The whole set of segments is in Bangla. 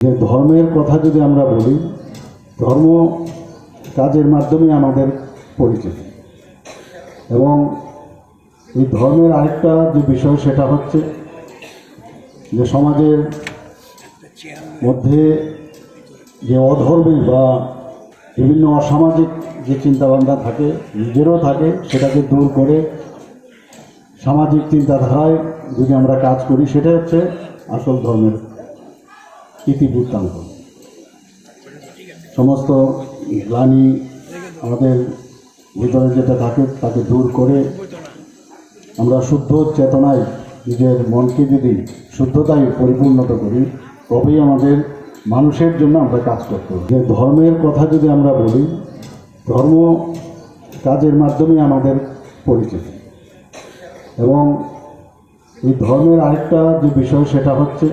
যে ধর্মের কথা যদি আমরা বলি, ধর্ম কাজের মাধ্যমে আমাদের পরিচিত। এবং এই ধর্মের আরেকটা যে বিষয় সেটা হচ্ছে যে সমাজের মধ্যে যে অধর্মী বা বিভিন্ন অসামাজিক যে চিন্তাভাবনা থাকে, নিজেরও থাকে, সেটাকে দূর করে সামাজিক চিন্তাধারায় যদি আমরা কাজ করি, সেটা হচ্ছে আসল ধর্মের ইতিবৃত্তান্ত। সমস্ত গ্লানি আমাদের ভিতরে যেটা থাকে তাকে দূর করে আমরা শুদ্ধ চেতনায় নিজের মনকে যদি শুদ্ধতায় পরিপূর্ণতা করি, তবেই আমাদের মানুষের জন্য আমরা কাজ করতে হবে। যে ধর্মের কথা যদি আমরা বলি, ধর্ম কাজের মাধ্যমে আমাদের পরিচিত। এবং এই ধর্মের আরেকটা যে বিষয় সেটা হচ্ছে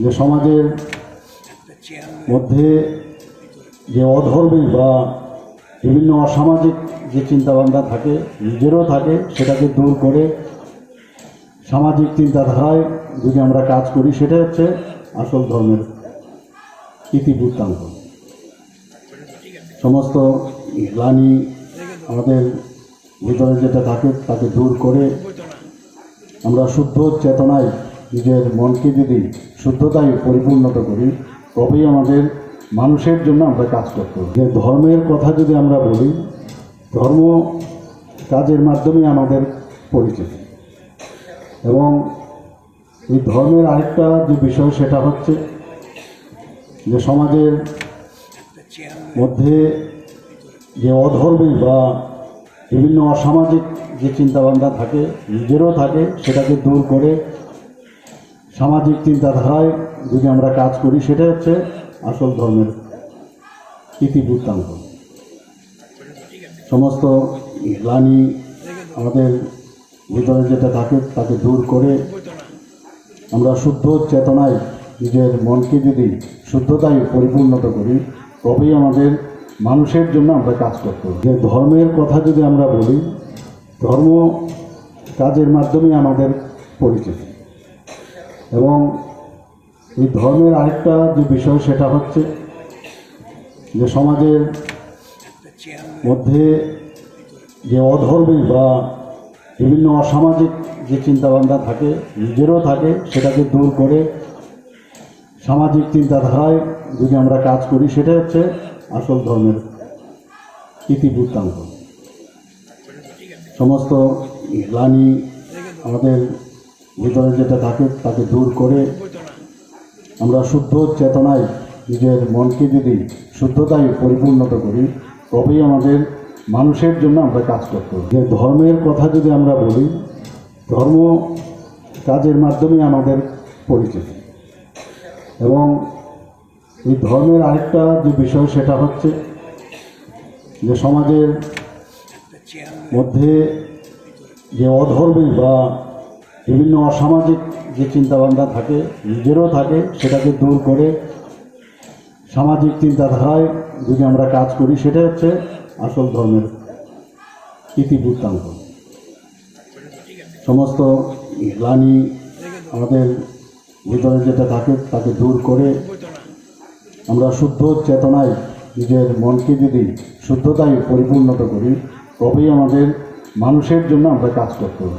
যে সমাজের মধ্যে যে অধর্মী বা বিভিন্ন অসামাজিক যে চিন্তাভাবনা থাকে, নিজেরও থাকে, সেটাকে দূর করে সামাজিক চিন্তাধারায় যদি আমরা কাজ করি, সেটা হচ্ছে আসল ধর্মের ইতিবৃত্তান্ত। সমস্ত গ্লানি আমাদের ভিতরে যেটা থাকে তাকে দূর করে আমরা শুদ্ধ চেতনায় নিজের মনকে যদি শুদ্ধতায় পরিপূর্ণতা করি, তবেই আমাদের মানুষের জন্য আমরা কাজ করতে হবে। যে ধর্মের কথা যদি আমরা বলি, ধর্ম কাজের মাধ্যমে আমাদের পরিচিত। এবং এই ধর্মের আরেকটা যে বিষয় সেটা হচ্ছে যে সমাজের মধ্যে যে অধর্মী বা বিভিন্ন অসামাজিক যে চিন্তাভাবনা থাকে, নিজেরও থাকে, সেটাকে দূর করে সামাজিক চিন্তাধারায় যদি আমরা কাজ করি, সেটা হচ্ছে আসল ধর্মের ইতিবৃত্তান্ত। সমস্ত গ্লানি আমাদের ভিতরে যেটা থাকে তাকে দূর করে আমরা শুদ্ধ চেতনায় নিজের মনকে যদি শুদ্ধতায় পরিপূর্ণতা করি, তবেই আমাদের মানুষের জন্য আমরা কাজ করতে হবে। যে ধর্মের কথা যদি আমরা বলি, ধর্ম কাজের মাধ্যমে আমাদের পরিচিত। এবং এই ধর্মের আরেকটা যে বিষয় সেটা হচ্ছে যে সমাজের মধ্যে যে অধর্মী বা বিভিন্ন অসামাজিক যে চিন্তাভাবনা থাকে, নিজেরও থাকে, সেটাকে দূর করে সামাজিক চিন্তাধারায় যদি আমরা কাজ করি, সেটা হচ্ছে আসল ধর্মের ইতিবৃত্তান্ত। সমস্ত গ্লানি আমাদের ভিতরে যেটা থাকে তাকে দূর করে আমরা শুদ্ধ চেতনায় নিজের মনকে যদি শুদ্ধতায় পরিপূর্ণতা করি, তবেই আমাদের মানুষের জন্য আমরা কাজ করতে হবে। যে ধর্মের কথা যদি আমরা বলি, ধর্ম কাজের মাধ্যমে আমাদের পরিচিত। এবং এই ধর্মের আরেকটা যে বিষয় সেটা হচ্ছে যে সমাজের মধ্যে যে অধর্মী বা বিভিন্ন অসামাজিক যে চিন্তাভাবনা থাকে, নিজেরও থাকে, সেটাকে দূর করে সামাজিক চিন্তাধারায় যদি আমরা কাজ করি, সেটা হচ্ছে আসল ধর্মের ইতিবৃত্তান্ত। সমস্ত গ্লানি আমাদের ভিতরে যেটা থাকে তাকে দূর করে আমরা শুদ্ধ চেতনায় নিজের মনকে যদি শুদ্ধতায় পরিপূর্ণতা করি, তবেই আমাদের মানুষের জন্য আমরা কাজ করতে হবে।